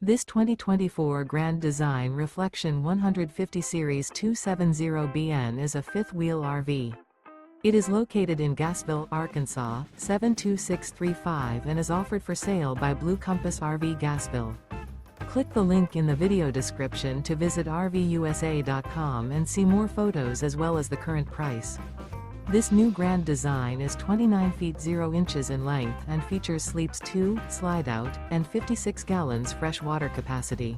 This 2024 Grand Design Reflection 150 Series 270BN is a fifth-wheel RV. It is located in Gassville, Arkansas, 72635 and is offered for sale by Blue Compass RV Gassville. Click the link in the video description to visit RVUSA.com and see more photos as well as the current price. This new Grand Design is 29 feet 0 inches in length and features sleeps 2, slide-out, and 56 gallons fresh water capacity.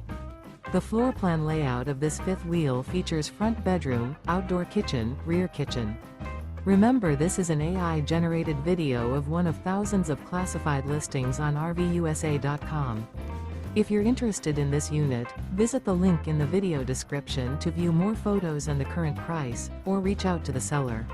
The floor plan layout of this fifth wheel features front bedroom, outdoor kitchen, rear kitchen. Remember, this is an AI-generated video of one of thousands of classified listings on RVUSA.com. If you're interested in this unit, visit the link in the video description to view more photos and the current price, or reach out to the seller.